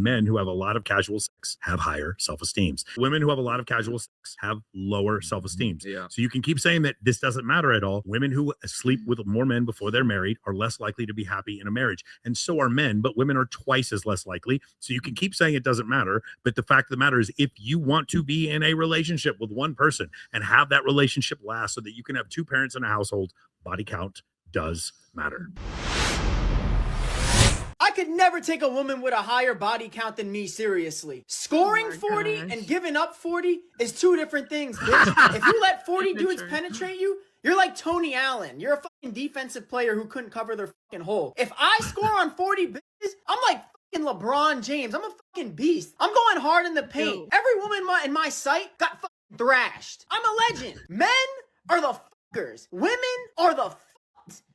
and men who have a lot of casual sex have higher self-esteems. Women who have a lot of casual sex have lower self-esteems. Yeah. So you can keep saying that this doesn't matter at all. Women who sleep with more men before they're married are less likely to be happy in a marriage. And so are men, but women are twice as less likely. So you can keep saying it doesn't matter. But the fact of the matter is, if you want to be in a relationship with one person and have that relationship last so that you can have two parents in a household, body count does matter. I could never take a woman with a higher body count than me seriously. Scoring 40 and giving up 40 is two different things, bitch. If you let 40 dudes penetrate you, you're like Tony Allen. You're a fucking defensive player who couldn't cover their fucking hole. If I score on 40 bitches, I'm like fucking LeBron James. I'm a fucking beast. I'm going hard in the paint. Ew. Every woman in my sight got fucking thrashed. I'm a legend. Men are the fuckers. Women are the fucks.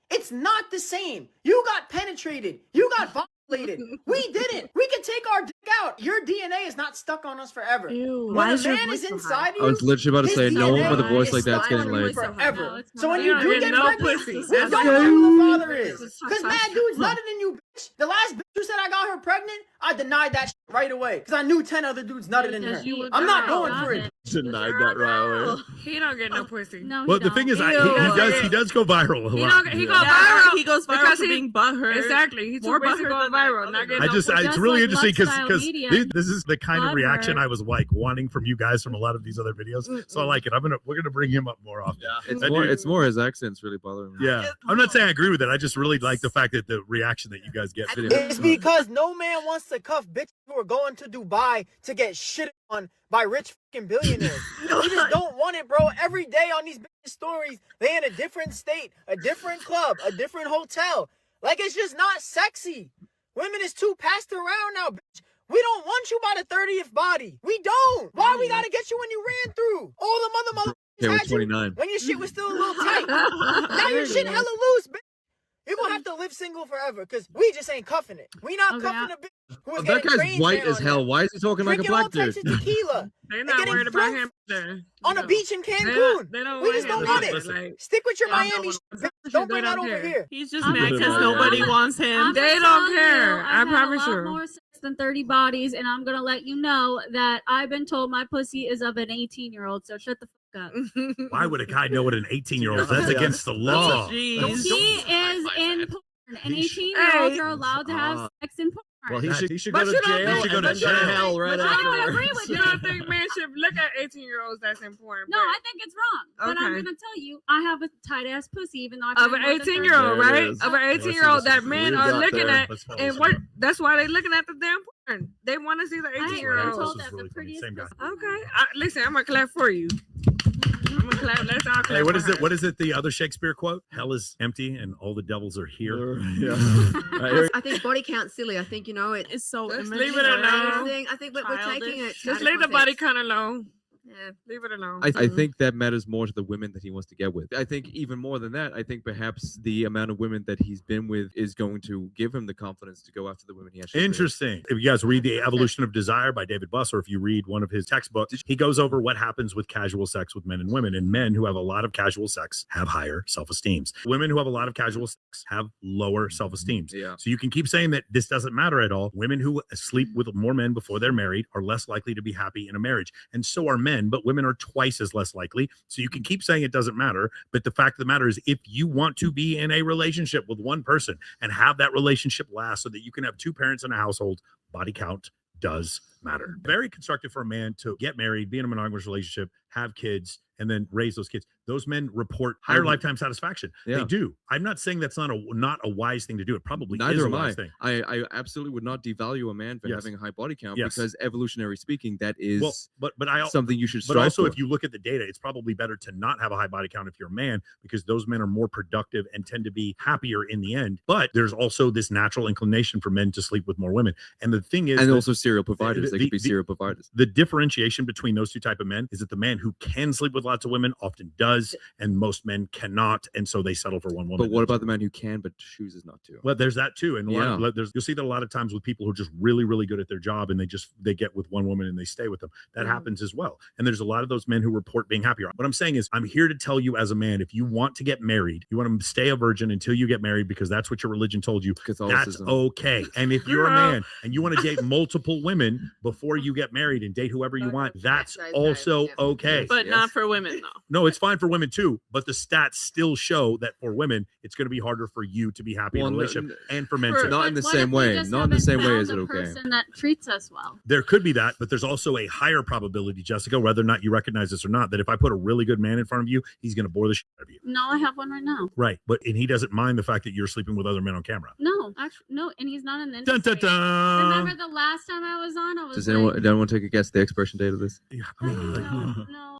It's not the same. You got penetrated. You got violated. We didn't. We can take our dick out. Your DNA is not stuck on us forever. Ew, when a man is inside you, I was literally about to say, no one with a voice like that's getting laid. Forever. So when you do get pregnant, we don't That's know who the father is. Because mad dudes nutted in you, bitch. The last bitch who said I got her pregnant, I denied that shit right away. Because I knew 10 other dudes nutted in her. I'm not going for it. Denied that right away. He don't get no pussy. No, Well, the thing is, he does go viral a lot. He goes viral. He goes viral for being butthurt. Exactly. He's more busy going viral. Not getting It's really interesting because this is the kind of reaction I was like wanting from you guys from a lot of these other videos. So I like it. We're gonna bring him up more often. Yeah. It's more his accent's really bothering me. Yeah, I'm not saying I agree with it. I just really like the fact that the reaction that you guys get. It's because no man wants to cuff bitches who are going to Dubai to get shit on by rich fucking billionaires. We just don't want it, bro. Every day on these bitches stories, they in a different state, a different club, a different hotel. Like, it's just not sexy. Women is too passed around now, bitch. We don't want you by the 30th body. We don't. Why we gotta get you when you ran through? All the motherfuckers had you 29. when your shit was still a little tight. Now your shit hella loose, bitch. You're gonna have to live single forever because we just ain't cuffing it. We not cuffing a bitch who is That getting guy's white as hell. Why is he talking like a black dude? Drinking all types of tequila. They're not worried about him there. On a beach in Cancun. We just don't want it. Stick with your Miami shit. Don't bring that over here. He's just mad because nobody wants him. They don't care. I promise you. More sex than 30 bodies, and I'm gonna let you know that I've been told my pussy is of an 18-year-old. So shut the fuck up. Why would a guy know what an 18-year-old is? That's against the law. He is in porn, and 18-year-olds are allowed to have sex in porn. Well, he should go to jail. He should go to hell right I don't after. agree with You you. don't think men should look at 18-year-olds that's important? No, I think it's wrong. But I'm Okay. gonna tell you, I have a tight ass pussy, even though Of an 18-year-old, There it right? is. Of an 18-year-old that men You are got looking there. at, and what? That's why they're looking at the damn porn. They want to see the I ain't 18-year-old. told This that is really the funny. prettiest Same guy. pussy. Okay, listen, I'm gonna clap for you. I'm gonna clap. Let's all clap. Hey, what for is it? her. What is it? The other Shakespeare quote? Hell is empty and all the devils are here. I think body count's silly. I think, It's so Just immature. leave it alone. I think we're taking it. Just leave the body kind of low. Yeah. Leave it alone. I think that matters more to the women that he wants to get with. I think even more than that, I think perhaps the amount of women that he's been with is going to give him the confidence to go after the women he actually Interesting. If you guys read The Evolution of Desire by David Buss, or if you read one of his textbooks, he goes over what happens with casual sex with men and women. And men who have a lot of casual sex have higher self-esteems. Women who have a lot of casual sex have lower self-esteems. Yeah. So you can keep saying that this doesn't matter at all. Women who sleep with more men before they're married are less likely to be happy in a marriage. And so are men, but women are twice as less likely. So you can keep saying it doesn't matter. But the fact of the matter is, if you want to be in a relationship with one person and have that relationship last so that you can have two parents in a household, body count does matter. Very constructive for a man to get married, be in a monogamous relationship, have kids, and then raise those kids. Those men report higher lifetime satisfaction. Yeah. They do. I'm not saying that's not a wise thing to do. It probably Neither is a am wise thing. I absolutely would not devalue a man for Yes. having a high body count Yes. because evolutionary speaking, that is Well, but I something you should strive But also, for. if you look at the data, it's probably better to not have a high body count if you're a man, because those men are more productive and tend to be happier in the end. But there's also this natural inclination for men to sleep with more women. And the thing is, and that also serial providers. They could be serial providers. the differentiation between those two type of men is that the man who who can sleep with lots of women often does, and most men cannot, and so they settle for one woman. But what about the man who can but chooses not to? Well, there's that too, and you'll see that a lot of times with people who are just really, really good at their job, and they get with one woman and they stay with them. That happens as well. And there's a lot of those men who report being happier. What I'm saying is, I'm here to tell you as a man, if you want to get married, you want to stay a virgin until you get married because that's what your religion told you. That's okay. And if you're a man and you want to date multiple women before you get married and date whoever you want, that's also okay. But not for women, though. No, it's fine for women too, but the stats still show that for women, it's going to be harder for you to be happy in a relationship, and for men too. Not in the same way. Not in the same way as it okay. Person that treats us well. There could be that, but there's also a higher probability, Jessica, whether or not you recognize this or not, that if I put a really good man in front of you, he's going to bore the shit out of you. No, I have one right now. Right, and he doesn't mind the fact that you're sleeping with other men on camera. No, actually, no, and he's not in the Dun, industry. dun, dun. Remember the last time I was on? I was Does anyone take a guess the expiration date of this? Yeah, I mean, no.